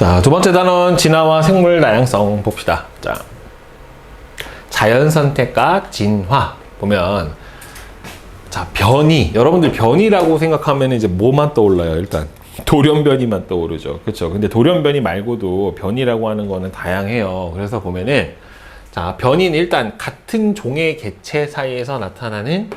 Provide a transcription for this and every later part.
자, 두 번째 단원 진화와 생물 다양성 봅시다. 자, 자연 선택과 진화 보면, 자, 변이. 여러분들 변이라고 생각하면 이제 뭐만 떠올라요? 일단 돌연변이만 떠오르죠. 그렇죠? 근데 돌연변이 말고도 변이라고 하는 거는 다양해요. 그래서 보면은, 자, 변이는 일단 같은 종의 개체 사이에서 나타나는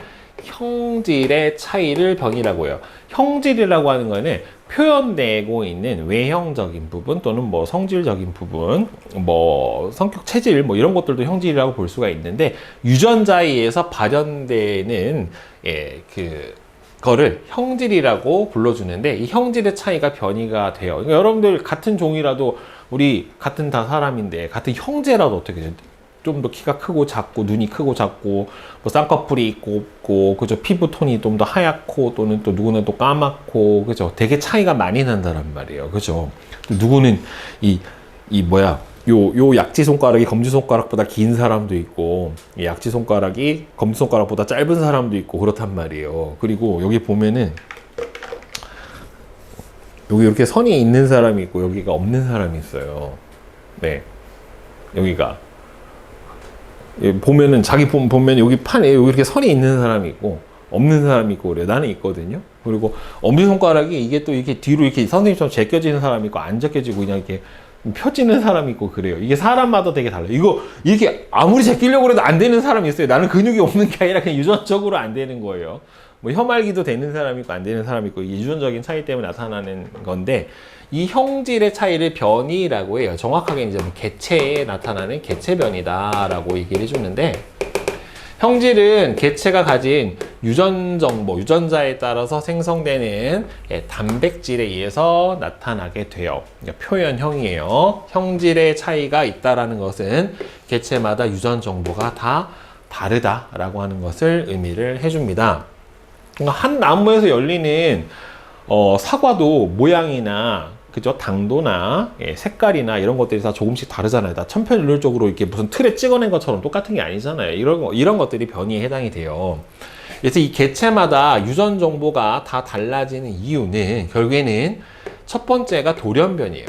형질의 차이를 변이라고 해요. 형질이라고 하는 거는 표현되고 있는 외형적인 부분 또는 뭐 성질적인 부분, 뭐 성격 체질 뭐 이런 것들도 형질이라고 볼 수가 있는데, 유전자에 의해서 발현되는 거를 형질이라고 불러주는데, 이 형질의 차이가 변이가 돼요. 그러니까 여러분들 같은 종이라도 우리 같은 다 사람인데 같은 형제라도 어떻게 돼요? 좀 더 키가 크고 작고 눈이 크고 작고 뭐 쌍꺼풀이 있고 없고, 그죠? 피부 톤이 좀 더 하얗고 또는 또 누구는 또 까맣고, 그죠? 되게 차이가 많이 난다란 말이에요. 그죠? 누구는 이 뭐야, 요 약지 손가락이 검지 손가락보다 긴 사람도 있고, 이 약지 손가락이 검지 손가락보다 짧은 사람도 있고 그렇단 말이에요. 그리고 여기 보면은 여기 이렇게 선이 있는 사람이 있고 여기가 없는 사람이 있어요. 네, 여기가 보면은 자기 보면 여기 판에 여기 이렇게 선이 있는 사람이 있고 없는 사람이 있고 그래요. 나는 있거든요. 그리고 엄지손가락이 이게 또 이렇게 뒤로 이렇게 선생님처럼 제껴지는 사람이 있고 안 제껴지고 그냥 이렇게 펴지는 사람이 있고 그래요. 이게 사람마다 되게 달라요. 이거 이렇게 아무리 제끼려고 해도 안 되는 사람이 있어요. 나는 근육이 없는 게 아니라 그냥 유전적으로 안 되는 거예요. 뭐 혀말기도 되는 사람이 있고 안 되는 사람이 있고, 이게 유전적인 차이 때문에 나타나는 건데, 이 형질의 차이를 변이라고 해요. 정확하게 이제 뭐 개체에 나타나는 개체 변이다라고 얘기를 해주는데, 형질은 개체가 가진 유전 정보, 유전자에 따라서 생성되는 단백질에 의해서 나타나게 돼요. 그러니까 표현형이에요. 형질의 차이가 있다라는 것은 개체마다 유전 정보가 다 다르다라고 하는 것을 의미를 해줍니다. 한 나무에서 열리는 사과도 모양이나, 그죠? 당도나 색깔이나 이런 것들이 다 조금씩 다르잖아요. 다 천편일률적으로 이렇게 무슨 틀에 찍어낸 것처럼 똑같은 게 아니잖아요. 이런 것들이 변이에 해당이 돼요. 그래서 이 개체마다 유전 정보가 다 달라지는 이유는 결국에는 첫 번째가 돌연변이에요.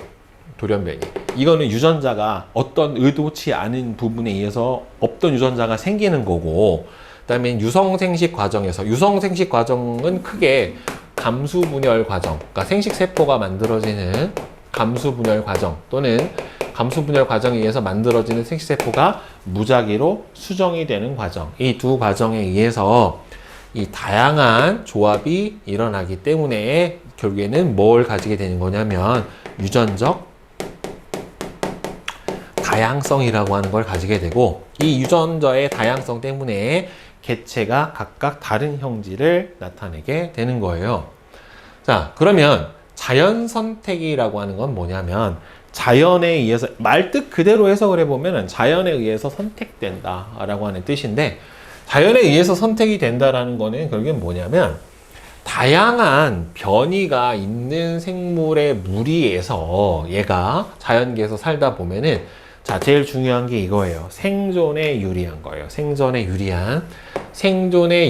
돌연변이. 이거는 유전자가 어떤 의도치 않은 부분에 의해서 없던 유전자가 생기는 거고, 그다음에 유성생식 과정에서, 유성생식 과정은 크게 감수분열 과정, 그러니까 생식세포가 만들어지는 감수분열 과정 또는 감수분열 과정에 의해서 만들어지는 생식세포가 무작위로 수정이 되는 과정, 이 두 과정에 의해서 이 다양한 조합이 일어나기 때문에 결국에는 뭘 가지게 되는 거냐면 유전적 다양성이라고 하는 걸 가지게 되고, 이 유전자의 다양성 때문에 개체가 각각 다른 형질을 나타내게 되는 거예요. 자, 그러면 자연 선택이라고 하는 건 뭐냐면, 자연에 의해서, 말뜻 그대로 해석을 해보면 자연에 의해서 선택된다라고 하는 뜻인데, 자연에 의해서 선택이 된다라는 거는 결국엔 뭐냐면, 다양한 변이가 있는 생물의 무리에서 얘가 자연계에서 살다 보면은, 자, 제일 중요한 게 이거예요. 생존에 유리한 거예요. 생존에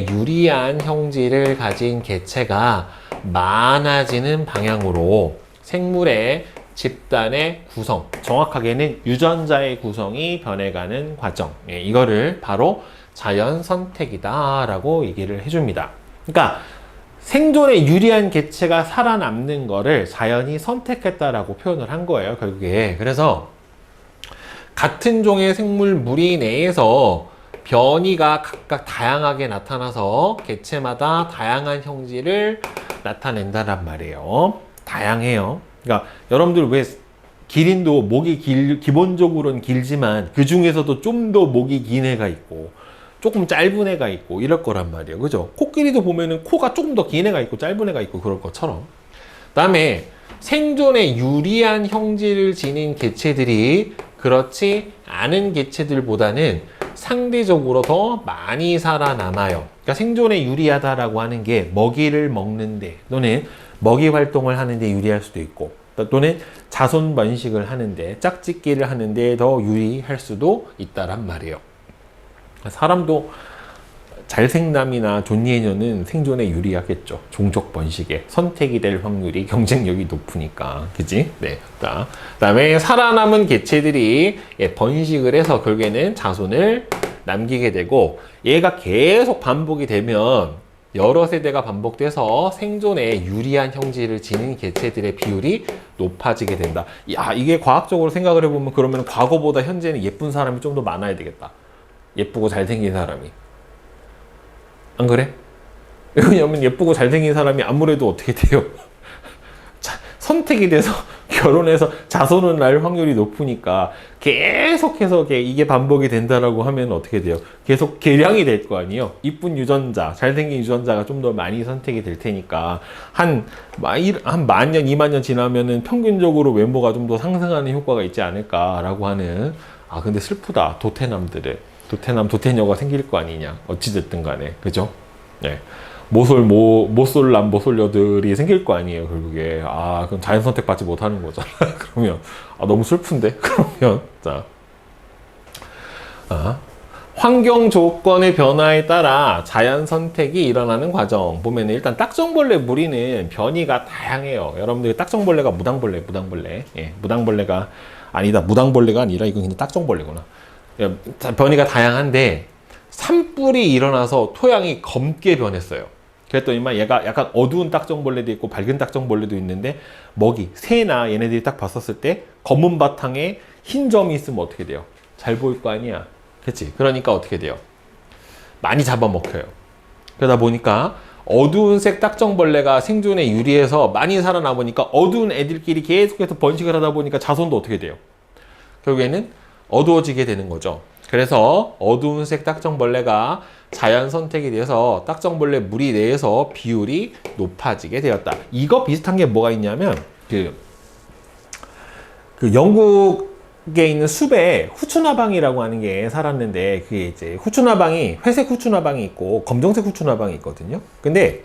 유리한 형질을 가진 개체가 많아지는 방향으로 생물의 집단의 구성, 정확하게는 유전자의 구성이 변해가는 과정. 이거를 바로 자연 선택이다라고 얘기를 해줍니다. 그러니까 생존에 유리한 개체가 살아남는 거를 자연이 선택했다라고 표현을 한 거예요, 결국에. 그래서 같은 종의 생물 무리 내에서 변이가 각각 다양하게 나타나서 개체마다 다양한 형질을 나타낸다란 말이에요. 다양해요. 그러니까 여러분들 왜 기린도 목이 기본적으로는 길지만 그 중에서도 좀 더 목이 긴 애가 있고 조금 짧은 애가 있고 이럴 거란 말이에요. 그죠? 코끼리도 보면은 코가 조금 더 긴 애가 있고 짧은 애가 있고 그럴 것처럼. 그다음에 생존에 유리한 형질을 지닌 개체들이 그렇지 않은 개체들보다는 상대적으로 더 많이 살아남아요. 그러니까 생존에 유리하다라고 하는 게 먹이를 먹는데 또는 먹이 활동을 하는데 유리할 수도 있고, 또는 자손 번식을 하는데, 짝짓기를 하는데 더 유리할 수도 있다란 말이에요. 사람도 잘생남이나 존예녀는 생존에 유리하겠죠. 종족 번식에 선택이 될 확률이 경쟁력이 높으니까. 그지? 네. 그다음에 살아남은 개체들이 번식을 해서 결국에는 자손을 남기게 되고, 얘가 계속 반복이 되면 여러 세대가 반복돼서 생존에 유리한 형질을 지닌 개체들의 비율이 높아지게 된다. 야, 이게 과학적으로 생각을 해보면 그러면 과거보다 현재는 예쁜 사람이 좀 더 많아야 되겠다. 예쁘고 잘생긴 사람이. 안 그래? 왜냐면 예쁘고 잘생긴 사람이 아무래도 어떻게 돼요? 선택이 돼서 결혼해서 자손을 낳을 확률이 높으니까 계속해서 이게 반복이 된다라고 하면 어떻게 돼요? 계속 개량이 될 거 아니에요? 이쁜 유전자, 잘생긴 유전자가 좀 더 많이 선택이 될 테니까 한 만 년, 2만 년 지나면은 평균적으로 외모가 좀 더 상승하는 효과가 있지 않을까라고 하는. 아, 근데 슬프다. 도태남, 도태녀가 생길 거 아니냐. 어찌됐든 간에. 그죠? 네. 모쏠남, 모쏠녀들이 생길 거 아니에요, 결국에. 아, 그럼 자연 선택 받지 못하는 거잖아. 그러면, 너무 슬픈데? 그러면, 환경 조건의 변화에 따라 자연 선택이 일어나는 과정. 보면 일단 딱정벌레 무리는 변이가 다양해요. 여러분들이 딱정벌레가 무당벌레. 예, 무당벌레가 아니라 이건 그냥 딱정벌레구나. 변이가 다양한데, 산불이 일어나서 토양이 검게 변했어요. 그랬더니만 얘가 약간 어두운 딱정벌레도 있고 밝은 딱정벌레도 있는데, 새나 얘네들이 딱 봤었을 때 검은 바탕에 흰 점이 있으면 어떻게 돼요? 잘 보일 거 아니야. 그치? 그러니까 어떻게 돼요? 많이 잡아먹혀요. 그러다 보니까 어두운 색 딱정벌레가 생존에 유리해서 많이 살아남으니까 어두운 애들끼리 계속해서 번식을 하다 보니까 자손도 어떻게 돼요? 결국에는 어두워지게 되는 거죠. 그래서 어두운 색 딱정벌레가 자연 선택이 돼서 딱정벌레 무리 내에서 비율이 높아지게 되었다. 이거 비슷한 게 뭐가 있냐면, 그 영국에 있는 숲에 후추나방이라고 하는 게 살았는데, 그게 이제 회색 후추나방이 있고 검정색 후추나방이 있거든요. 근데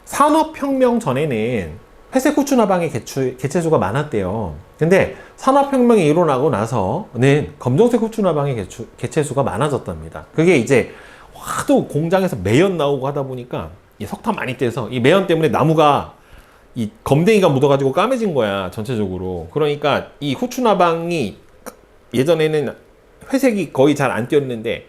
산업혁명 전에는 회색 후추나방의 개체수가 많았대요. 근데 산업혁명이 일어나고 나서는 검정색 후추나방의 개체수가 많아졌답니다. 그게 이제 하도 공장에서 매연 나오고 하다 보니까 이 석탄 많이 떼서 이 매연 때문에 나무가 이 검댕이가 묻어가지고 까매진 거야, 전체적으로. 그러니까 이 후추나방이 예전에는 회색이 거의 잘 안 띄었는데,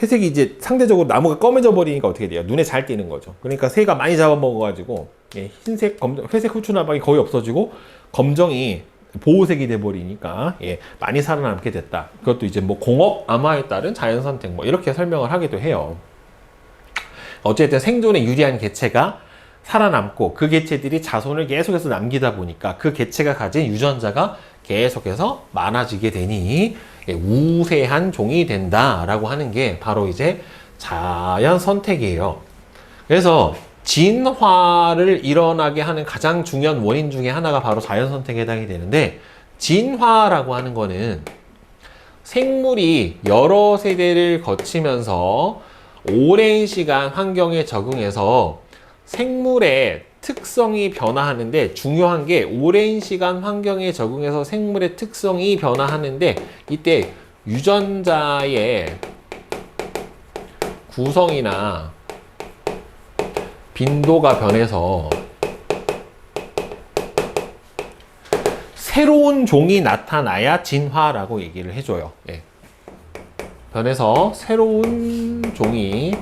회색이 이제 상대적으로 나무가 검해져 버리니까 어떻게 돼요? 눈에 잘 띄는 거죠. 그러니까 새가 많이 잡아먹어가지고 회색 후추나방이 거의 없어지고 검정이 보호색이 돼버리니까 많이 살아남게 됐다. 그것도 이제 공업 암화에 따른 자연선택 이렇게 설명을 하기도 해요. 어쨌든 생존에 유리한 개체가 살아남고 그 개체들이 자손을 계속해서 남기다 보니까 그 개체가 가진 유전자가 계속해서 많아지게 되니 우세한 종이 된다라고 하는 게 바로 이제 자연 선택이에요. 그래서 진화를 일어나게 하는 가장 중요한 원인 중에 하나가 바로 자연 선택에 해당이 되는데, 진화라고 하는 거는 생물이 여러 세대를 거치면서 오랜 시간 환경에 적응해서 생물의 특성이 변화하는데, 중요한 게 오랜 시간 환경에 적응해서 생물의 특성이 변화하는데, 이때 유전자의 구성이나 빈도가 변해서 새로운 종이 나타나야 진화라고 얘기를 해줘요. 변해서 새로운 종이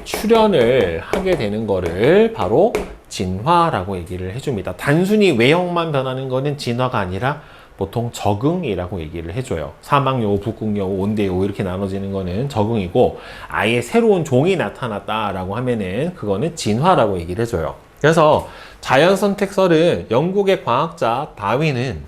출현을 하게 되는 거를 바로 진화라고 얘기를 해줍니다. 단순히 외형만 변하는 거는 진화가 아니라 보통 적응이라고 얘기를 해줘요. 사막여우, 북극여우, 온대여우 이렇게 나눠지는 거는 적응이고, 아예 새로운 종이 나타났다라고 하면은 그거는 진화라고 얘기를 해줘요. 그래서 자연선택설은 영국의 과학자 다윈은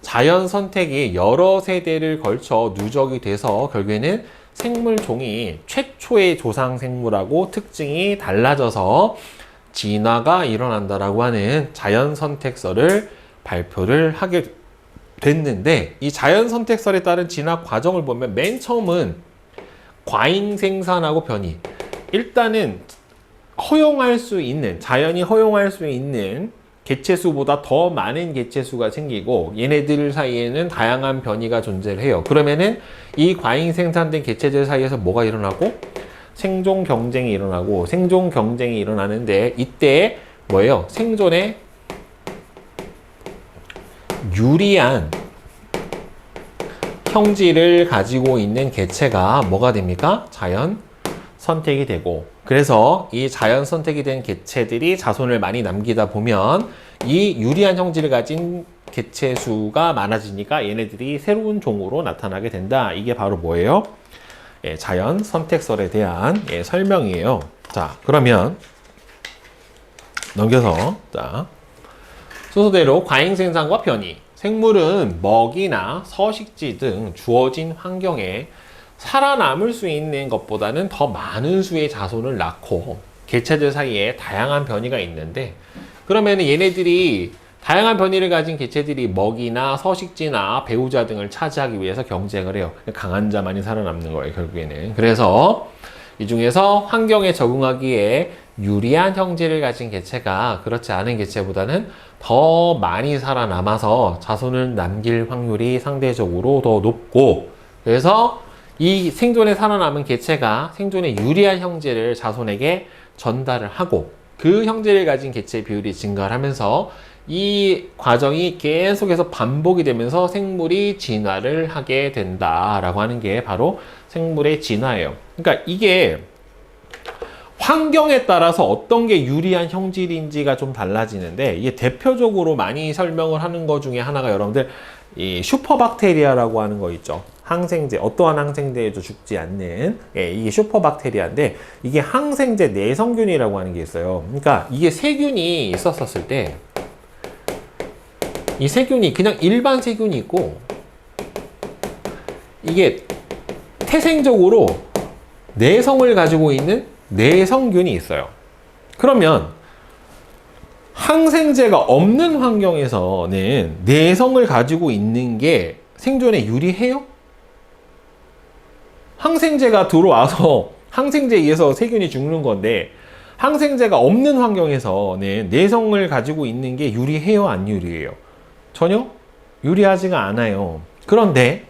자연 선택이 여러 세대를 걸쳐 누적이 돼서 결국에는 생물 종이 최초의 조상 생물하고 특징이 달라져서 진화가 일어난다라고 하는 자연 선택설을 발표를 하게 됐는데, 이 자연 선택설에 따른 진화 과정을 보면 맨 처음은 과잉 생산하고 변이. 일단은 자연이 허용할 수 있는 개체수보다 더 많은 개체수가 생기고 얘네들 사이에는 다양한 변이가 존재를 해요. 그러면은 이 과잉 생산된 개체들 사이에서 뭐가 일어나고? 생존 경쟁이 일어나고, 생존 경쟁이 일어나는데 이때 뭐예요? 생존에 유리한 형질을 가지고 있는 개체가 뭐가 됩니까? 자연 선택이 되고, 그래서 이 자연 선택이 된 개체들이 자손을 많이 남기다 보면 이 유리한 형질을 가진 개체 수가 많아지니까 얘네들이 새로운 종으로 나타나게 된다. 이게 바로 뭐예요? 예, 자연 선택설에 대한 설명이에요. 자, 그러면 넘겨서, 자, 순서대로 과잉 생산과 변이. 생물은 먹이나 서식지 등 주어진 환경에 살아남을 수 있는 것보다는 더 많은 수의 자손을 낳고 개체들 사이에 다양한 변이가 있는데, 그러면 얘네들이 다양한 변이를 가진 개체들이 먹이나 서식지나 배우자 등을 차지하기 위해서 경쟁을 해요. 강한 자만이 살아남는 거예요, 결국에는. 그래서 이 중에서 환경에 적응하기에 유리한 형질을 가진 개체가 그렇지 않은 개체보다는 더 많이 살아남아서 자손을 남길 확률이 상대적으로 더 높고, 그래서 이 생존에 살아남은 개체가 생존에 유리한 형질을 자손에게 전달을 하고 그 형질을 가진 개체의 비율이 증가를 하면서 이 과정이 계속해서 반복이 되면서 생물이 진화를 하게 된다라고 하는 게 바로 생물의 진화예요. 그러니까 이게 환경에 따라서 어떤 게 유리한 형질인지가 좀 달라지는데, 이게 대표적으로 많이 설명을 하는 것 중에 하나가 여러분들 이 슈퍼박테리아라고 하는 거 있죠. 항생제, 어떠한 항생제에도 죽지 않는, 이게 슈퍼박테리아인데 이게 항생제 내성균이라고 하는 게 있어요. 그러니까 이게 세균이 있었을 때 이 세균이 그냥 일반 세균이 있고 이게 태생적으로 내성을 가지고 있는 내성균이 있어요. 그러면 항생제가 없는 환경에서는 내성을 가지고 있는 게 생존에 유리해요? 항생제가 들어와서 항생제에 의해서 세균이 죽는 건데, 항생제가 없는 환경에서는 내성을 가지고 있는 게 유리해요? 안 유리해요? 전혀 유리하지가 않아요. 그런데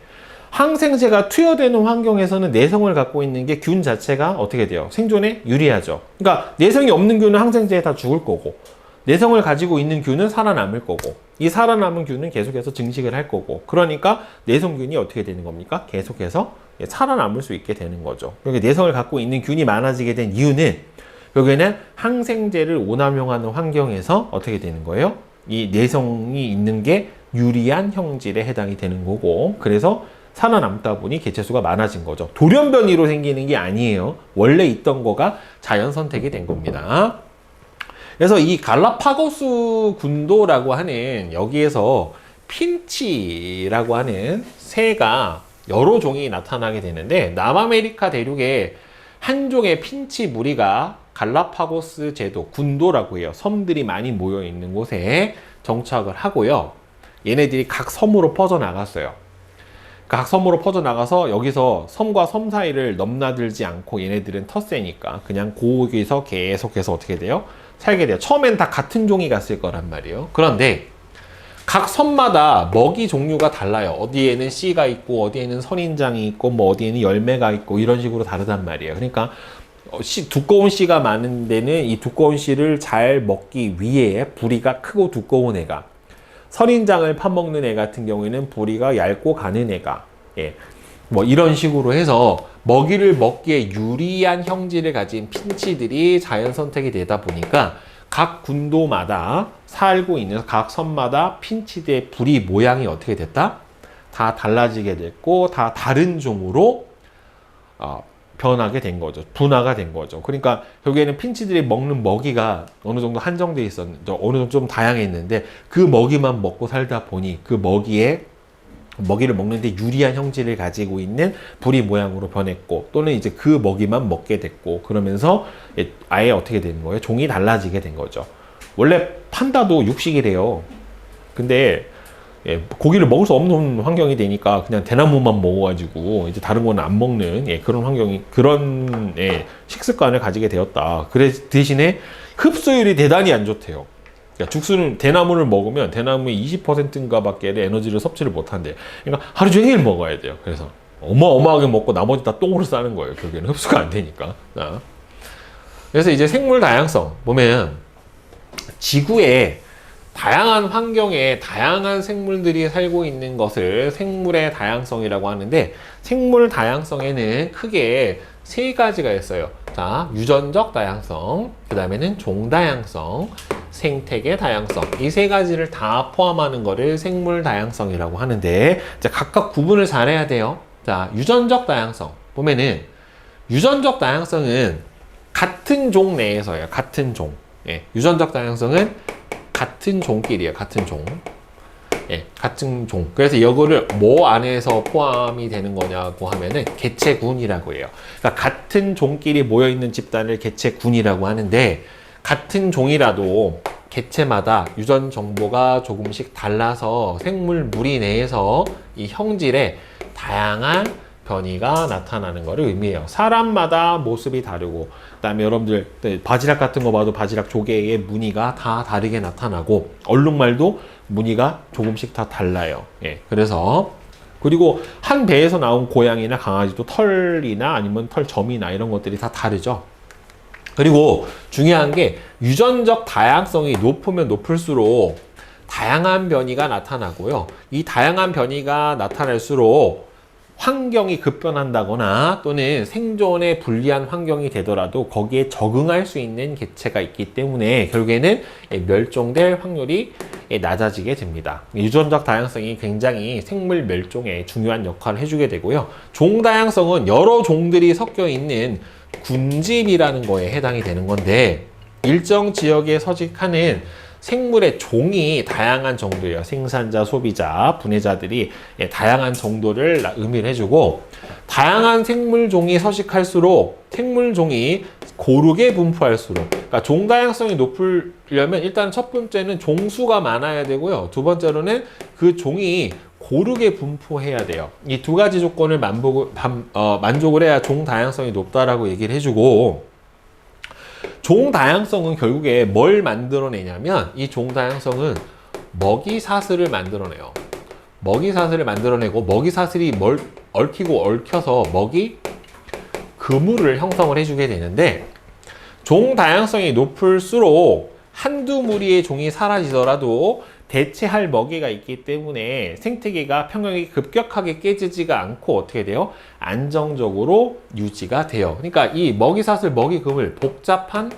항생제가 투여되는 환경에서는 내성을 갖고 있는 게 균 자체가 어떻게 돼요? 생존에 유리하죠. 그러니까 내성이 없는 균은 항생제에 다 죽을 거고, 내성을 가지고 있는 균은 살아남을 거고, 이 살아남은 균은 계속해서 증식을 할 거고, 그러니까 내성균이 어떻게 되는 겁니까? 계속해서 살아남을 수 있게 되는 거죠. 여기 내성을 갖고 있는 균이 많아지게 된 이유는 여기는 항생제를 오남용하는 환경에서 어떻게 되는 거예요? 이 내성이 있는 게 유리한 형질에 해당이 되는 거고, 그래서 살아남다 보니 개체수가 많아진 거죠. 돌연변이로 생기는 게 아니에요. 원래 있던 거가 자연 선택이 된 겁니다. 그래서 이 갈라파고스 군도라고 하는 여기에서 핀치라고 하는 새가 여러 종이 나타나게 되는데, 남아메리카 대륙에 한 종의 핀치 무리가 갈라파고스 제도 군도라고 해요. 섬들이 많이 모여 있는 곳에 정착을 하고요. 얘네들이 각 섬으로 퍼져나갔어요. 각 섬으로 퍼져나가서 여기서 섬과 섬 사이를 넘나들지 않고, 얘네들은 텃새니까 그냥 거기서 계속해서 어떻게 돼요? 살게 돼요. 처음엔 다 같은 종이 갔을 거란 말이에요. 그런데 각 섬마다 먹이 종류가 달라요. 어디에는 씨가 있고, 어디에는 선인장이 있고, 뭐 어디에는 열매가 있고, 이런 식으로 다르단 말이에요. 그러니까 두꺼운 씨가 많은 데는 이 두꺼운 씨를 잘 먹기 위해 부리가 크고 두꺼운 애가, 선인장을 파먹는 애 같은 경우에는 부리가 얇고 가는 애가, 뭐 이런 식으로 해서 먹이를 먹기에 유리한 형질을 가진 핀치들이 자연 선택이 되다 보니까 각 군도마다 살고 있는 각 섬마다 핀치들의 부리 모양이 어떻게 됐다? 다 달라지게 됐고, 다 다른 종으로 변하게 된 거죠. 분화가 된 거죠. 그러니까 결국에는 핀치들이 먹는 먹이가 어느 정도 한정돼 있었는데, 어느 정도 좀 다양했는데, 그 먹이만 먹고 살다 보니 그 먹이를 먹는데 유리한 형질을 가지고 있는 부리 모양으로 변했고, 또는 이제 그 먹이만 먹게 됐고, 그러면서 아예 어떻게 되는 거예요? 종이 달라지게 된 거죠. 원래 판다도 육식이래요. 근데 고기를 먹을 수 없는 환경이 되니까 그냥 대나무만 먹어가지고 이제 다른 거는 안 먹는 그런 환경이, 그런 식습관을 가지게 되었다. 그래 대신에 흡수율이 대단히 안 좋대요. 그러니까 죽순은 대나무를 먹으면 대나무의 20%인가 밖에 에너지를 섭취를 못 한대요. 그러니까 하루 종일 먹어야 돼요. 그래서 어마어마하게 먹고 나머지 다 똥으로 싸는 거예요. 결국에는 흡수가 안 되니까. 자. 그래서 이제 생물 다양성 보면 지구에 다양한 환경에 다양한 생물들이 살고 있는 것을 생물의 다양성이라고 하는데, 생물 다양성에는 크게 세 가지가 있어요. 자, 유전적 다양성, 그 다음에는 종다양성, 생태계 다양성. 이 세 가지를 다 포함하는 거를 생물 다양성이라고 하는데, 자, 각각 구분을 잘 해야 돼요. 자, 유전적 다양성 보면은 유전적 다양성은 같은 종 내에서예요. 같은 종. 예, 유전적 다양성은 같은 종끼리예요. 같은 종. 예, 같은 종. 그래서 이거를 뭐 안에서 포함이 되는 거냐고 하면은 개체군이라고 해요. 그러니까 같은 종끼리 모여있는 집단을 개체군이라고 하는데, 같은 종이라도 개체마다 유전 정보가 조금씩 달라서 생물 무리 내에서 이 형질에 다양한 변이가 나타나는 것을 의미해요. 사람마다 모습이 다르고, 그 다음에 여러분들 바지락 같은 거 봐도 바지락 조개의 무늬가 다 다르게 나타나고, 얼룩말도 무늬가 조금씩 다 달라요. 예, 그래서 그리고 한 배에서 나온 고양이나 강아지도 털이나 아니면 털점이나 이런 것들이 다 다르죠. 그리고 중요한 게 유전적 다양성이 높으면 높을수록 다양한 변이가 나타나고요. 이 다양한 변이가 나타날수록 환경이 급변한다거나 또는 생존에 불리한 환경이 되더라도 거기에 적응할 수 있는 개체가 있기 때문에 결국에는 멸종될 확률이 낮아지게 됩니다. 유전적 다양성이 굉장히 생물 멸종에 중요한 역할을 해주게 되고요. 종 다양성은 여러 종들이 섞여 있는 군집이라는 거에 해당이 되는 건데, 일정 지역에 서식하는 생물의 종이 다양한 정도예요. 생산자, 소비자, 분해자들이 다양한 정도를 의미를 해주고, 다양한 생물종이 서식할수록 생물종이 고르게 분포할수록, 그러니까 종 다양성이 높으려면 일단 첫 번째는 종수가 많아야 되고요. 두 번째로는 그 종이 고르게 분포해야 돼요. 이 두 가지 조건을 만족을 해야 종 다양성이 높다라고 얘기를 해주고, 종 다양성은 결국에 뭘 만들어내냐면, 이 종 다양성은 먹이 사슬을 만들어내요. 먹이 사슬을 만들어내고, 먹이 사슬이 얽히고 얽혀서 먹이 그물을 형성을 해주게 되는데, 종 다양성이 높을수록 한두 무리의 종이 사라지더라도 대체할 먹이가 있기 때문에 생태계가 평형이 급격하게 깨지지가 않고 어떻게 돼요? 안정적으로 유지가 돼요. 그러니까 이 먹이사슬, 먹이금을 복잡한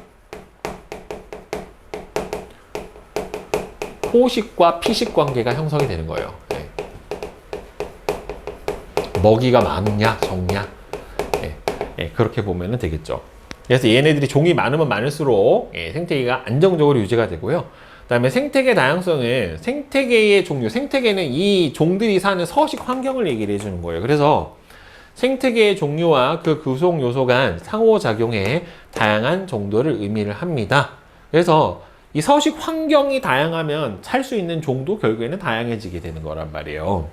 포식과 피식 관계가 형성이 되는 거예요. 네. 먹이가 많냐, 적냐? 네. 네, 그렇게 보면 되겠죠. 그래서 얘네들이 종이 많으면 많을수록 생태계가 안정적으로 유지가 되고요. 그 다음에 생태계 다양성은 생태계의 종류, 생태계는 이 종들이 사는 서식 환경을 얘기를 해주는 거예요. 그래서 생태계의 종류와 그 구성 요소 간 상호작용의 다양한 정도를 의미를 합니다. 그래서 이 서식 환경이 다양하면 살 수 있는 종도 결국에는 다양해지게 되는 거란 말이에요.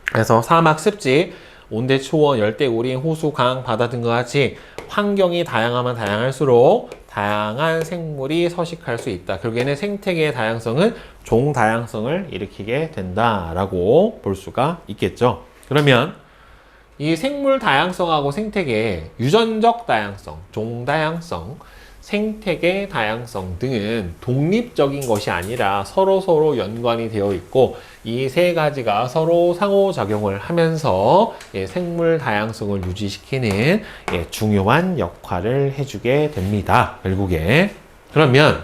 그래서 사막, 습지, 온대, 초원, 열대, 우림, 호수, 강, 바다 등과 같이 환경이 다양하면 다양할수록 다양한 생물이 서식할 수 있다. 결국에는 생태계의 다양성은 종 다양성을 일으키게 된다라고 볼 수가 있겠죠. 그러면 이 생물 다양성하고 생태계, 유전적 다양성, 종 다양성, 생태계 다양성 등은 독립적인 것이 아니라 서로 연관이 되어 있고, 이 세 가지가 서로 상호작용을 하면서 생물 다양성을 유지시키는 중요한 역할을 해주게 됩니다. 결국에. 그러면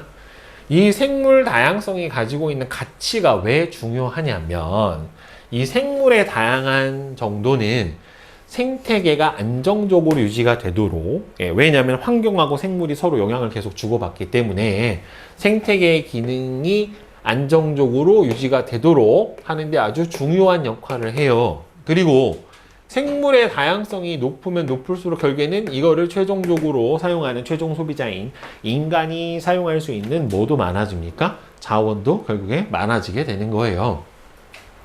이 생물 다양성이 가지고 있는 가치가 왜 중요하냐면, 이 생물의 다양한 정도는 생태계가 안정적으로 유지가 되도록, 왜냐하면 환경하고 생물이 서로 영향을 계속 주고받기 때문에 생태계의 기능이 안정적으로 유지가 되도록 하는데 아주 중요한 역할을 해요. 그리고 생물의 다양성이 높으면 높을수록 결국에는 이거를 최종적으로 사용하는 최종 소비자인 인간이 사용할 수 있는 뭐도 많아집니까? 자원도 결국에 많아지게 되는 거예요.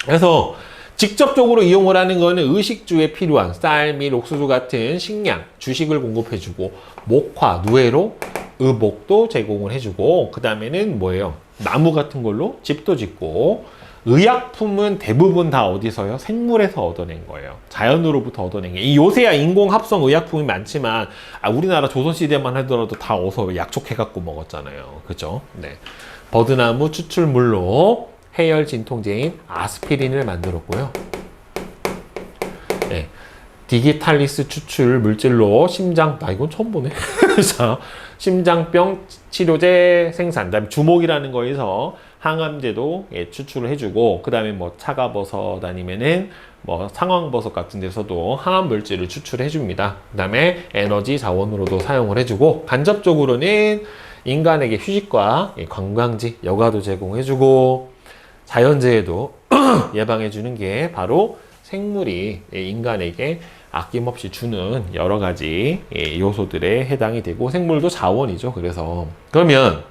그래서 직접적으로 이용을 하는 거는 의식주에 필요한 쌀, 밀, 옥수수 같은 식량, 주식을 공급해주고, 목화, 누에로, 의복도 제공을 해주고, 그 다음에는 뭐예요? 나무 같은 걸로 집도 짓고, 의약품은 대부분 다 어디서요? 생물에서 얻어낸 거예요. 자연으로부터 얻어낸 게. 이 요새야 인공합성 의약품이 많지만, 우리나라 조선시대만 하더라도 다 어서 약촉해갖고 먹었잖아요. 그죠? 네. 버드나무 추출물로 해열 진통제인 아스피린을 만들었고요. 네. 디기탈리스 추출 물질로 이건 처음 보네. 자, 심장병 치료제 생산, 그다음에 주목이라는 거에서 항암제도 추출을 해주고, 그 다음에 뭐 차가버섯 아니면은 뭐 상황버섯 같은 데서도 항암 물질을 추출해 줍니다. 그 다음에 에너지 자원으로도 사용을 해주고, 간접적으로는 인간에게 휴식과 관광지, 여가도 제공해주고, 자연재해도 예방해주는 게 바로 생물이 인간에게 아낌없이 주는 여러 가지 요소들에 해당이 되고, 생물도 자원이죠. 그래서 그러면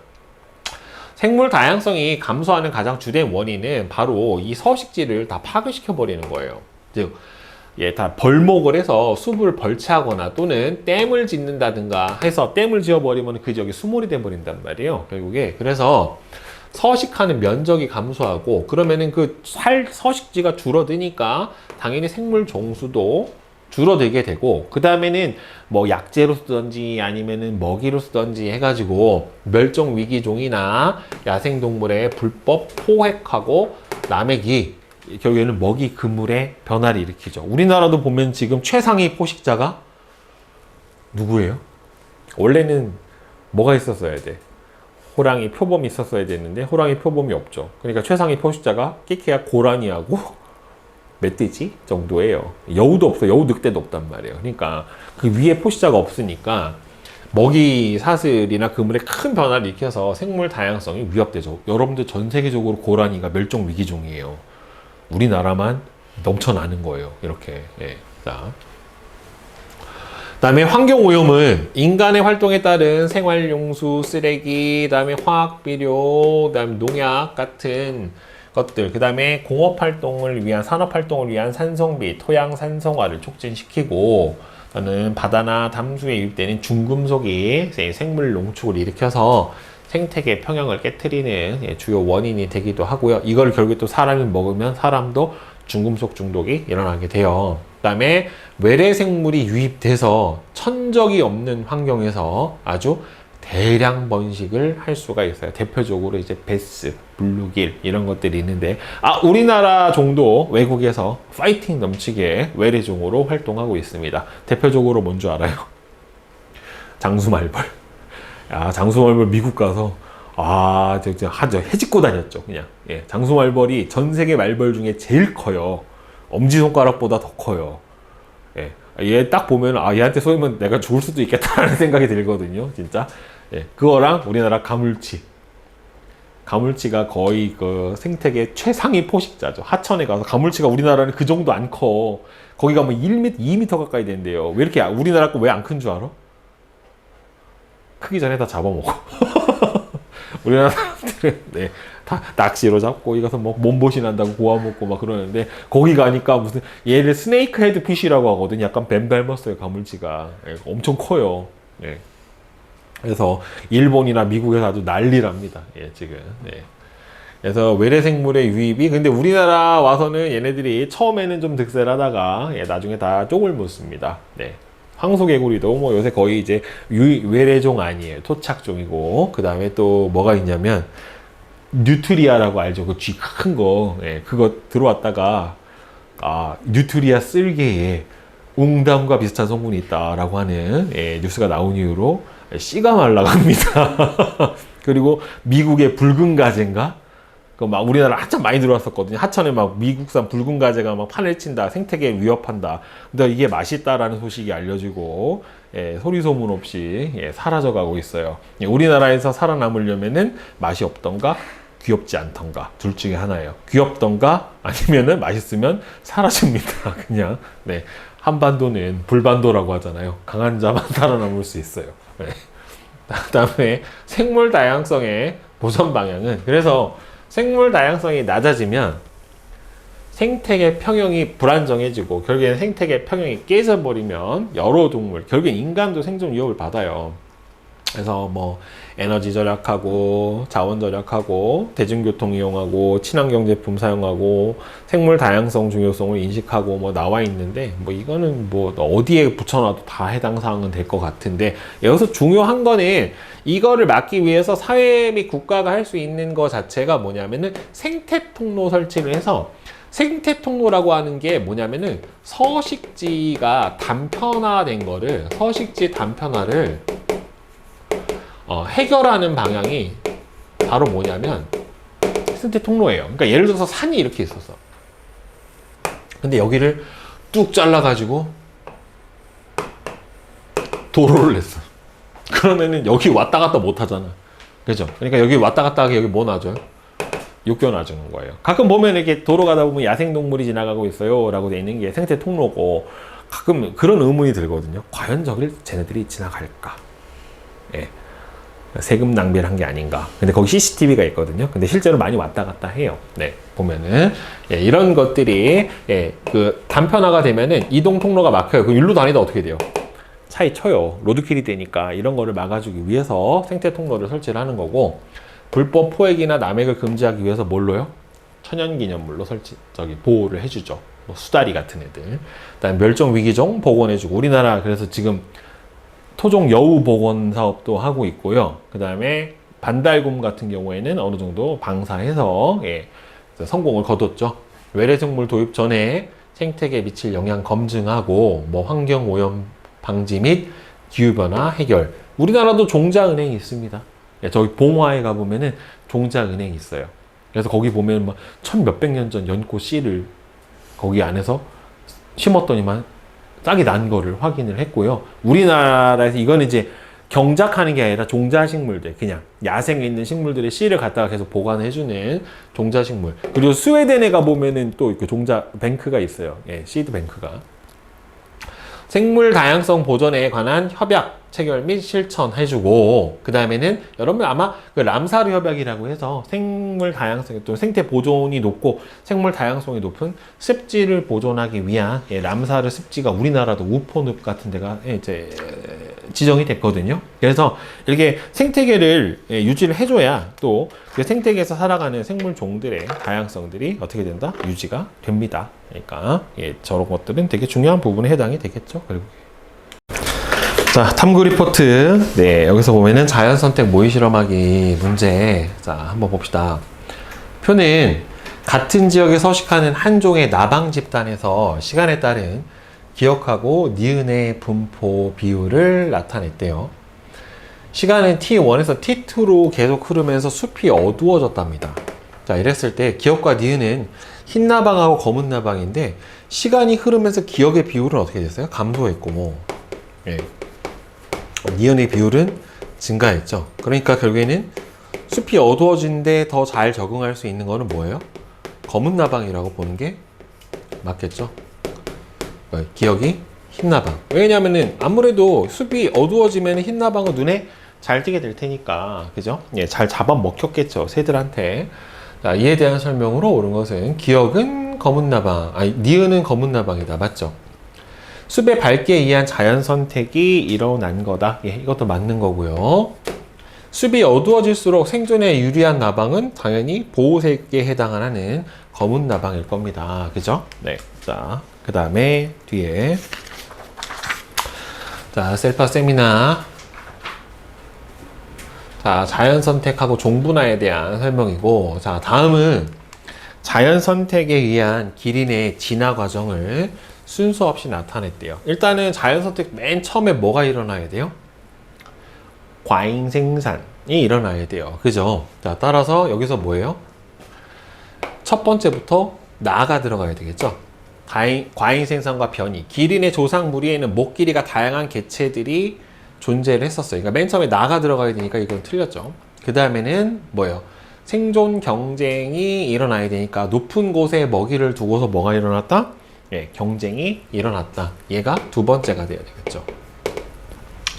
생물 다양성이 감소하는 가장 주된 원인은 바로 이 서식지를 다 파괴시켜 버리는 거예요. 즉, 다 벌목을 해서 숲을 벌채하거나 또는 댐을 짓는다든가 해서 댐을 지어버리면 그 지역이 수몰이 돼버린단 말이에요. 결국에. 그래서 서식하는 면적이 감소하고, 그러면은 그 서식지가 줄어드니까 당연히 생물 종수도 줄어들게 되고, 그 다음에는 뭐 약재로 쓰던지 아니면은 먹이로 쓰던지 해가지고 멸종 위기종이나 야생동물의 불법 포획하고 남획이 결국에는 먹이 그물의 변화를 일으키죠. 우리나라도 보면 지금 최상위 포식자가 누구예요? 원래는 뭐가 있었어야 돼? 호랑이 표범이 있었어야 됐는데 호랑이 표범이 없죠. 그러니까 최상위 포식자가 끼케야 고라니하고 멧돼지 정도예요. 여우도 없어. 여우 늑대도 없단 말이에요. 그러니까 그 위에 포식자가 없으니까 먹이 사슬이나 그물에 큰 변화를 일으켜서 생물 다양성이 위협되죠. 여러분들 전 세계적으로 고라니가 멸종 위기종이에요. 우리나라만 넘쳐나는 거예요. 이렇게. 예. 자. 그다음에 환경오염은 인간의 활동에 따른 생활용수, 쓰레기, 그다음에 화학비료, 그다음에 농약 같은 것들, 그 다음에 공업활동을 위한, 산업활동을 위한 산성비, 토양 산성화를 촉진시키고, 또는 바다나 담수에 유입되는 중금속이 생물 농축을 일으켜서 생태계 평형을 깨트리는 주요 원인이 되기도 하고요. 이걸 결국에 또 사람이 먹으면 사람도 중금속 중독이 일어나게 돼요. 그 다음에 외래 생물이 유입돼서 천적이 없는 환경에서 아주 대량 번식을 할 수가 있어요. 대표적으로 이제 베스, 블루길 이런 것들이 있는데, 우리나라 종도 외국에서 파이팅 넘치게 외래종으로 활동하고 있습니다. 대표적으로 뭔 줄 알아요? 장수말벌. 장수말벌 미국 가서 해집고 다녔죠. 그냥. 예, 장수말벌이 전 세계 말벌 중에 제일 커요. 엄지손가락보다 더 커요. 예. 얘 딱 보면 얘한테 쏘이면 내가 죽을 수도 있겠다라는 생각이 들거든요. 진짜. 예, 그거랑 우리나라 가물치가 거의 그 생태계 최상위 포식자죠. 하천에 가서 가물치가 우리나라는 그 정도 안 커. 거기 가면 1m, 2m 가까이 된대요. 왜 이렇게 우리나라 거 왜 안 큰 줄 알아? 크기 전에 다 잡아먹어. 우리나라 사람들은 다 낚시로 잡고 이가서 뭐 몸보신 한다고 구워먹고 막 그러는데, 거기 가니까 무슨 얘를 스네이크 헤드 피쉬라고 하거든요. 약간 뱀 닮았어요, 가물치가. 엄청 커요. 그래서 일본이나 미국에서 아주 난리랍니다. 지금. 그래서 외래 생물의 유입이, 근데 우리나라 와서는 얘네들이 처음에는 좀 득세하다가 나중에 다 쪽을 묻습니다. 황소개구리도 뭐 요새 거의 이제 외래종 아니에요. 토착종이고, 그 다음에 또 뭐가 있냐면 뉴트리아라고 알죠? 그 쥐 큰 거. 그거 들어왔다가 뉴트리아 쓸개에 웅담과 비슷한 성분이 있다라고 하는 뉴스가 나온 이후로 씨가 말라갑니다. 그리고 미국의 붉은 가재인가? 그 막 우리나라 한참 많이 들어왔었거든요. 하천에 막 미국산 붉은 가재가 막 판을 친다, 생태계에 위협한다. 근데 이게 맛있다라는 소식이 알려지고 소리 소문 없이 사라져가고 있어요. 우리나라에서 살아남으려면은 맛이 없던가 귀엽지 않던가 둘 중에 하나예요. 귀엽던가 아니면은 맛있으면 사라집니다. 그냥. 한반도는 불반도라고 하잖아요. 강한 자만 살아남을 수 있어요. 그다음에 생물 다양성의 보전 방향은, 그래서 생물 다양성이 낮아지면 생태계 평형이 불안정해지고, 결국에는 생태계 평형이 깨져버리면 여러 동물, 결국엔 인간도 생존 위협을 받아요. 그래서 뭐 에너지 절약하고 자원 절약하고 대중교통 이용하고 친환경 제품 사용하고 생물 다양성 중요성을 인식하고 뭐 나와 있는데, 뭐 이거는 뭐 어디에 붙여놔도 다 해당 사항은 될 것 같은데, 여기서 중요한 거는 이거를 막기 위해서 사회 및 국가가 할 수 있는 거 자체가 뭐냐면은 생태 통로 설치를 해서, 생태 통로라고 하는 게 뭐냐면은 서식지가 단편화된 거를, 서식지 단편화를 해결하는 방향이 바로 뭐냐면 생태 통로예요. 그러니까 예를 들어서 산이 이렇게 있었어. 근데 여기를 뚝 잘라가지고 도로를 냈어. 그러면은 여기 왔다 갔다 못 하잖아. 그죠? 그러니까 여기 왔다 갔다 하게 여기 뭐 놔줘요? 육교 놔주는 거예요. 가끔 보면 이렇게 도로 가다 보면 야생동물이 지나가고 있어요 라고 돼 있는 게 생태 통로고, 가끔 그런 의문이 들거든요. 과연 저길 쟤네들이 지나갈까? 예. 세금 낭비를 한 게 아닌가. 근데 거기 CCTV가 있거든요. 근데 실제로 많이 왔다 갔다 해요. 네, 보면은 예, 이런 것들이 예, 그 단편화가 되면은 이동 통로가 막혀요. 그 일로 다니다 어떻게 돼요? 차에 쳐요. 로드킬이 되니까. 이런 거를 막아주기 위해서 생태 통로를 설치를 하는 거고, 불법 포획이나 남획을 금지하기 위해서 뭘로요? 천연기념물로 보호를 해주죠. 뭐 수다리 같은 애들. 그다음 멸종 위기종 복원해주고, 우리나라 그래서 지금 토종 여우 복원 사업도 하고 있고요. 그 다음에 반달곰 같은 경우에는 어느 정도 방사해서 예, 성공을 거뒀죠. 외래생물 도입 전에 생태계에 미칠 영향 검증하고, 뭐 환경 오염 방지 및 기후변화 해결. 우리나라도 종자은행이 있습니다. 예, 저기 봉화에 가보면은 종자은행이 있어요. 그래서 거기 보면 뭐 천 몇백 년 전 연꽃 씨를 거기 안에서 심었더니만 싹이 난 거를 확인을 했고요. 우리나라에서 이거는 이제 경작하는 게 아니라 종자식물들, 그냥 야생에 있는 식물들의 씨를 갖다가 계속 보관해주는 종자식물. 그리고 스웨덴에 가보면은 또 그 종자 뱅크가 있어요. 예, 시드 뱅크가. 생물 다양성 보존에 관한 협약 체결 및 실천해주고, 그 다음에는 여러분 아마 그 람사르 협약이라고 해서 생물 다양성 또 생태 보존이 높고 생물 다양성이 높은 습지를 보존하기 위한 예, 람사르 습지가 우리나라도 우포늪 같은 데가 이제 지정이 됐거든요. 그래서 이렇게 생태계를 예, 유지를 해줘야 또 그 생태계에서 살아가는 생물 종들의 다양성들이 어떻게 된다? 유지가 됩니다. 그러니까 예, 저런 것들은 되게 중요한 부분에 해당이 되겠죠. 그리고 자, 탐구 리포트. 네, 여기서 보면은 자연 선택 모의 실험하기 문제. 자, 한번 봅시다. 표는 같은 지역에 서식하는 한 종의 나방 집단에서 시간에 따른 기억하고 니은의 분포 비율을 나타냈대요. 시간은 T1에서 T2로 계속 흐르면서 숲이 어두워졌답니다. 자, 이랬을 때 기억과 니은은 흰 나방하고 검은 나방인데, 시간이 흐르면서 기억의 비율은 어떻게 됐어요? 감소했고, 예. 니은의 비율은 증가했죠. 그러니까 결국에는 숲이 어두워진데 더 잘 적응할 수 있는 거는 뭐예요? 검은 나방이라고 보는 게 맞겠죠. 기억이 흰 나방. 왜냐면은 아무래도 숲이 어두워지면 흰 나방은 눈에 잘 띄게 될 테니까, 그죠? 예, 잘 잡아먹혔겠죠, 새들한테. 자, 이에 대한 설명으로 옳은 것은 기억은 검은 나방, 니은은 검은 나방이다. 맞죠? 숲의 밝기에 의한 자연 선택이 일어난 거다. 예, 이것도 맞는 거고요. 숲이 어두워질수록 생존에 유리한 나방은 당연히 보호색에 해당하는 검은 나방일 겁니다. 그죠? 네. 자, 그 다음에 뒤에 자, 셀파 세미나. 자, 자연 선택하고 종분화에 대한 설명이고, 자, 다음은 자연 선택에 의한 기린의 진화 과정을 순서 없이 나타냈대요. 일단은 자연 선택 맨 처음에 뭐가 일어나야 돼요? 과잉 생산이 일어나야 돼요. 그죠? 자, 따라서 여기서 뭐예요? 첫 번째부터 나가 들어가야 되겠죠? 과잉 생산과 변이. 기린의 조상 무리에는 목 길이가 다양한 개체들이 존재를 했었어요. 그러니까 맨 처음에 나가 들어가야 되니까 이건 틀렸죠. 그 다음에는 뭐예요? 생존 경쟁이 일어나야 되니까 높은 곳에 먹이를 두고서 뭐가 일어났다? 예, 경쟁이 일어났다. 얘가 두 번째가 돼야 되겠죠.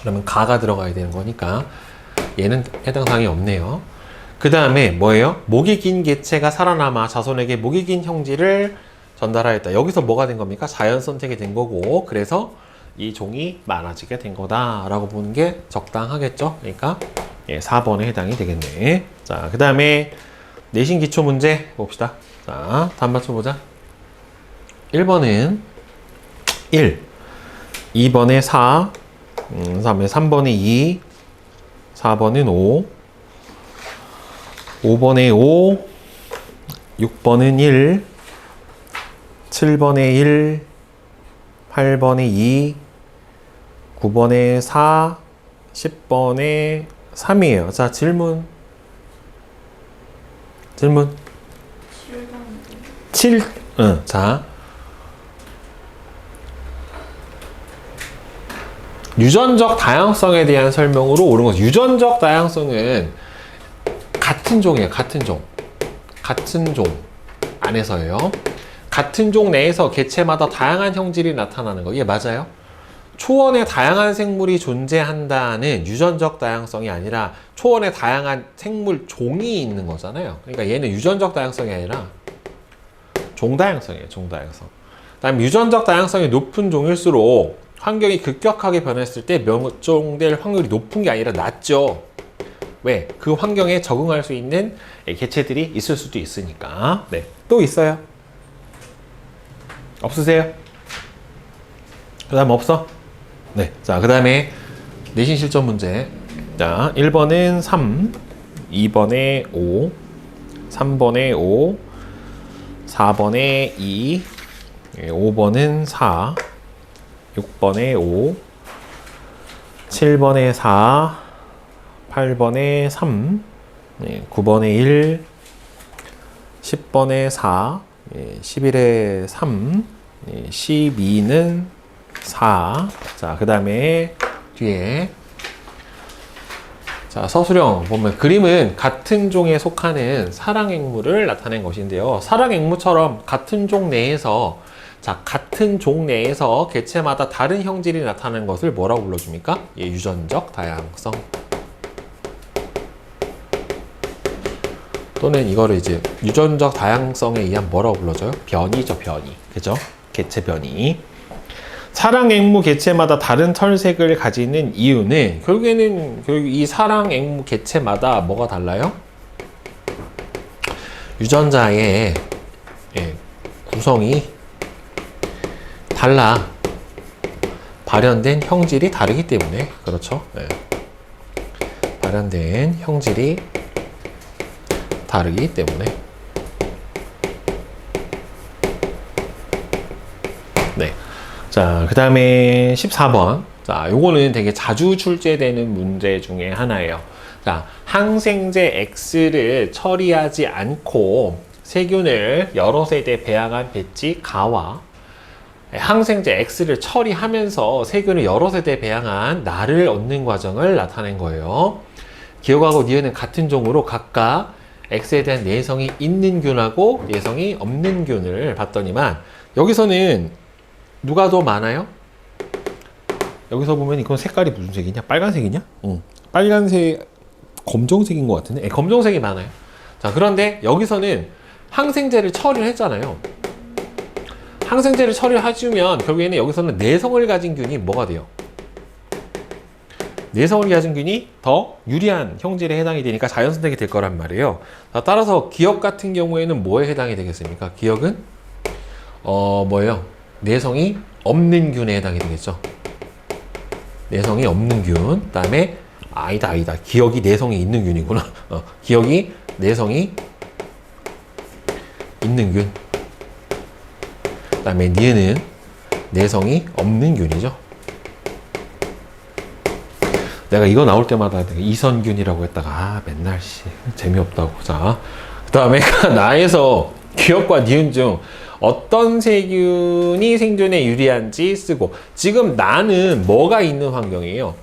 그러면 가가 들어가야 되는 거니까 얘는 해당 사항이 없네요. 그 다음에 뭐예요? 목이 긴 개체가 살아남아 자손에게 목이 긴 형질을 전달하였다. 여기서 뭐가 된 겁니까? 자연 선택이 된 거고, 그래서 이 종이 많아지게 된 거다라고 보는 게 적당하겠죠. 그러니까 4번에 해당이 되겠네. 자, 그 다음에 내신 기초 문제 봅시다. 자, 답 맞춰보자. 1번은 1, 2번에 4, 그 다음에 3번에 2, 4번은 5, 5번에 5, 6번은 1, 7번에 1, 8번에 2, 9번에 4, 10번에 3이에요. 자, 질문. 7. 자. 유전적 다양성에 대한 설명으로 옳은 거죠. 유전적 다양성은 같은 종이에요. 같은 종 안에서예요. 같은 종 내에서 개체마다 다양한 형질이 나타나는 거. 이게 맞아요? 초원에 다양한 생물이 존재한다는 유전적 다양성이 아니라 초원에 다양한 생물 종이 있는 거잖아요. 그러니까 얘는 유전적 다양성이 아니라 종다양성이에요. 종다양성. 그다음에 유전적 다양성이 높은 종일수록 환경이 급격하게 변했을 때 멸종될 확률이 높은 게 아니라 낮죠. 왜? 그 환경에 적응할 수 있는 개체들이 있을 수도 있으니까. 네. 또 있어요? 없으세요? 그 다음 없어? 네. 자, 그 다음에 내신 실전 문제. 자, 1번은 3, 2번에 5, 3번에 5, 4번에 2, 5번은 4, 6번에 5, 7번에 4, 8번에 3, 9번에 1, 10번에 4, 11에 3, 12는 4. 자, 그 다음에 뒤에 자, 서술형 보면 그림은 같은 종에 속하는 사랑앵무를 나타낸 것인데요. 사랑앵무처럼 같은 종 내에서 자, 같은 종 내에서 개체마다 다른 형질이 나타나는 것을 뭐라고 불러줍니까? 예, 유전적 다양성. 또는 이거를 이제 유전적 다양성에 의한 뭐라고 불러줘요? 변이죠, 변이. 그죠? 개체 변이. 사랑앵무 개체마다 다른 털색을 가지는 이유는 결국 이 사랑앵무 개체마다 뭐가 달라요? 유전자의 구성이 달라. 발현된 형질이 다르기 때문에. 그렇죠? 네. 발현된 형질이 다르기 때문에. 네. 자, 그 다음에 14번. 자, 요거는 되게 자주 출제되는 문제 중에 하나예요. 자, 항생제 X를 처리하지 않고 세균을 여러 세대 배양한 배지 가와 항생제 X를 처리하면서 세균을 여러 세대 배양한 나를 얻는 과정을 나타낸 거예요. 기억하고 니은은 같은 종으로 각각 X에 대한 내성이 있는 균하고 내성이 없는 균을 봤더니만 여기서는 누가 더 많아요? 여기서 보면 이건 색깔이 무슨 색이냐? 빨간색이냐? 빨간색, 검정색인 것 같은데? 검정색이 많아요. 자, 그런데 여기서는 항생제를 처리를 했잖아요. 항생제를 처리를 해주면 결국에는 여기서는 내성을 가진 균이 뭐가 돼요? 내성을 가진 균이 더 유리한 형질에 해당이 되니까 자연선택이 될 거란 말이에요. 자, 따라서 기억 같은 경우에는 뭐에 해당이 되겠습니까? 기억은 뭐예요? 내성이 없는 균에 해당이 되겠죠. 내성이 없는 균. 그 다음에 아니다. 기억이 내성이 있는 균이구나. 기억이 내성이 있는 균. 그 다음에 니은은 내성이 없는 균이죠. 내가 이거 나올 때마다 이선균이라고 했다가 맨날 재미없다고. 자, 그 다음에 나에서 기억과 니은 중 어떤 세균이 생존에 유리한지 쓰고, 지금 나는 뭐가 있는 환경이에요?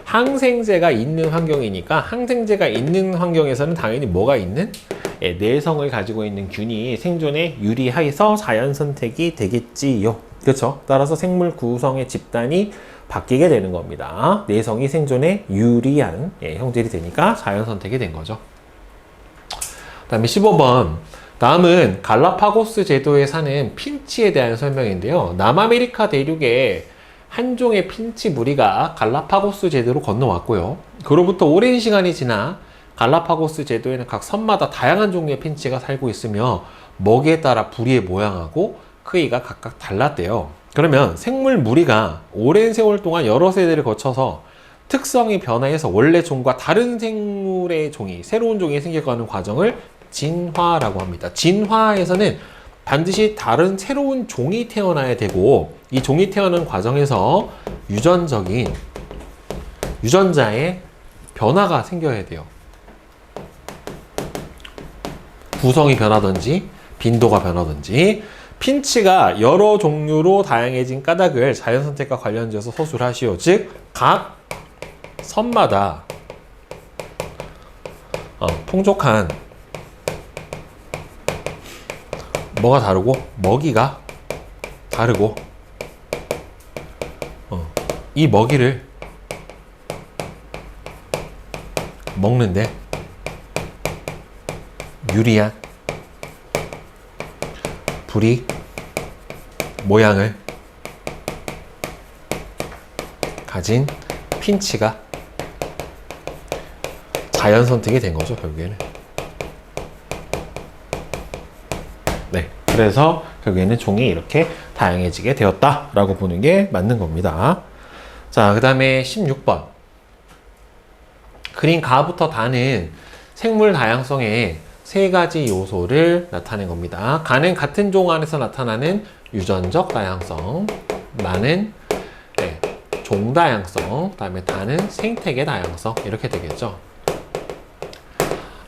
항생제가 있는 환경이니까 항생제가 있는 환경에서는 당연히 뭐가 있는? 내성을 가지고 있는 균이 생존에 유리해서 자연 선택이 되겠지요. 그렇죠? 따라서 생물 구성의 집단이 바뀌게 되는 겁니다. 내성이 생존에 유리한 형질이 되니까 자연 선택이 된 거죠. 그 다음에 15번. 다음은 갈라파고스 제도에 사는 필치에 대한 설명인데요. 남아메리카 대륙에 한 종의 핀치 무리가 갈라파고스 제도로 건너왔고요. 그로부터 오랜 시간이 지나 갈라파고스 제도에는 각 섬마다 다양한 종류의 핀치가 살고 있으며 먹이에 따라 부리의 모양하고 크기가 각각 달랐대요. 그러면 생물 무리가 오랜 세월 동안 여러 세대를 거쳐서 특성이 변화해서 원래 종과 다른 생물의 종이, 새로운 종이 생겨가는 과정을 진화라고 합니다. 진화에서는 반드시 다른 새로운 종이 태어나야 되고, 이 종이 태어나는 과정에서 유전적인 유전자의 변화가 생겨야 돼요. 구성이 변하든지 빈도가 변하든지. 핀치가 여러 종류로 다양해진 까닭을 자연선택과 관련지어서 서술하시오. 즉, 각 섬마다 풍족한 뭐가 다르고 먹이가 다르고 이 먹이를 먹는데 유리한 부리 모양을 가진 핀치가 자연 선택이 된 거죠, 결국에는. 네. 그래서 결국에는 종이 이렇게 다양해지게 되었다라고 보는 게 맞는 겁니다. 자, 그 다음에 16번. 그린 가부터 다는 생물 다양성의 세 가지 요소를 나타낸 겁니다. 가는 같은 종 안에서 나타나는 유전적 다양성, 나는 종 다양성, 그 다음에 다는 생태계 다양성, 이렇게 되겠죠.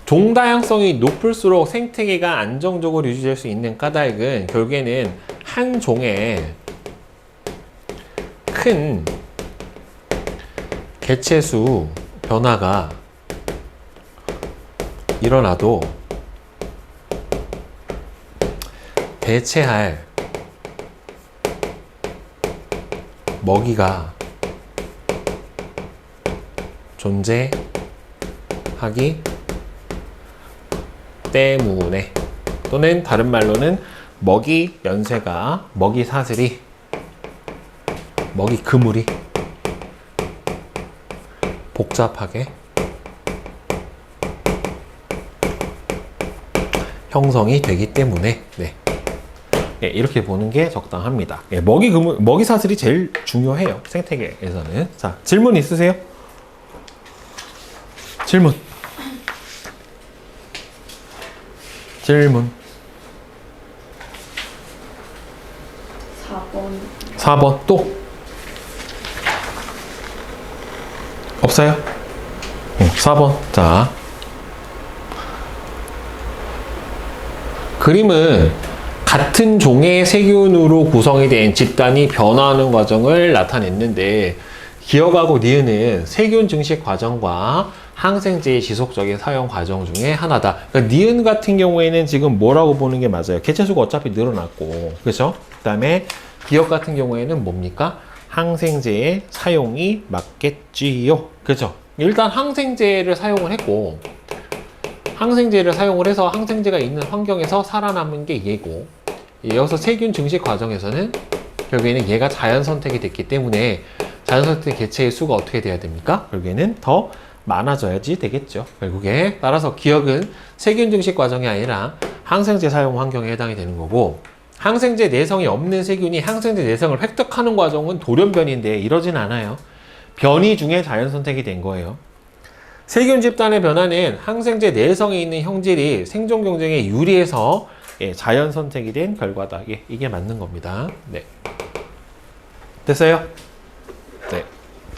종 다양성이 높을수록 생태계가 안정적으로 유지될 수 있는 까닭은 결국에는 한 종의 큰 개체수 변화가 일어나도 대체할 먹이가 존재하기 때문에, 또는 다른 말로는 먹이 연쇄가, 먹이 사슬이, 먹이 그물이 복잡하게 형성이 되기 때문에, 이렇게 보는 게 적당합니다. 먹이 그물, 먹이 사슬이 제일 중요해요, 생태계에서는. 자, 질문 있으세요? 질문. 4번 또? 없어요? 4번. 자, 그림은 같은 종의 세균으로 구성이 된 집단이 변화하는 과정을 나타냈는데, 기억하고 니은은 세균 증식 과정과 항생제의 지속적인 사용 과정 중에 하나다. 그러니까 니은 같은 경우에는 지금 뭐라고 보는 게 맞아요? 개체수가 어차피 늘어났고, 그렇죠? 그 다음에 기억 같은 경우에는 뭡니까? 항생제의 사용이 맞겠지요. 그렇죠? 일단 항생제를 사용을 했고, 항생제를 사용을 해서 항생제가 있는 환경에서 살아남은 게 얘고, 여기서 세균 증식 과정에서는 결국에는 얘가 자연 선택이 됐기 때문에 자연 선택 개체의 수가 어떻게 돼야 됩니까? 결국에는 더 많아져야지 되겠죠. 결국에 따라서 기억은 세균 증식 과정이 아니라 항생제 사용 환경에 해당이 되는 거고, 항생제 내성이 없는 세균이 항생제 내성을 획득하는 과정은 돌연변인데 이러진 않아요. 변이 중에 자연 선택이 된 거예요. 세균 집단의 변화는 항생제 내성에 있는 형질이 생존 경쟁에 유리해서 자연 선택이 된 결과다. 이게 맞는 겁니다. 네. 됐어요?